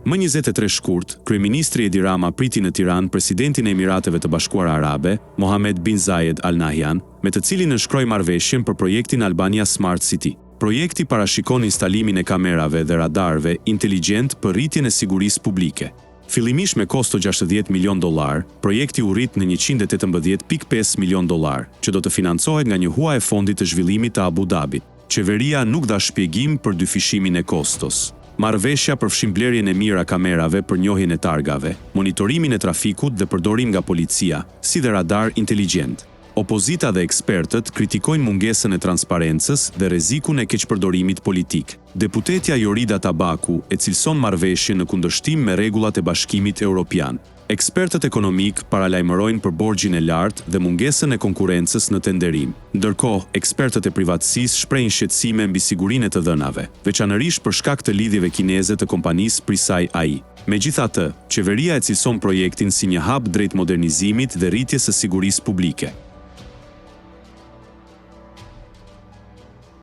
Më 23 shkurt, kryeministri Edi Rama priti në Tiranë presidentin e Emirateve të Bashkuara Arabe, Mohammed bin Zayed Al Nahyan, me të cilin nënshkroi marrëveshjen për projektin Albania Smart City. Projekti parashikon instalimin e kamerave dhe radarëve inteligjent për rritjen e sigurisë publike. Fillimisht me kosto $60 milion, projekti u rrit në $118.5 milion, që do të financohet nga një huaj e fondit të zhvillimit të Abu Dhabit. Qeveria nuk dha shpjegim për dyfishimin e kostos. Marrëveshja përfshin blerjen e mirë a kamerave për njohjen e targave, monitorimin e trafikut dhe përdorim nga policia, si dhe radar inteligjent. Opozita dhe ekspertët kritikojnë mungesën e transparencës dhe rrezikun e keqpërdorimit politik. Deputetja Jorida Tabaku e cilëson marrëveshjen në kundërshtim me rregullat e Bashkimit Evropian. Ekspertët ekonomik paralajmërojnë për borxhin e lartë dhe mungesën e konkurrencës në tenderim. Ndërkohë, ekspertët e privatësisë shprehin shqetësime mbi sigurinë e të dhënave, veçanërisht për shkak të lidhjeve kineze të kompanisë Prisai AI. Megjithatë, qeveria e cilëson projektin si një hap drejt modernizimit dhe rritjes së sigurisë publike.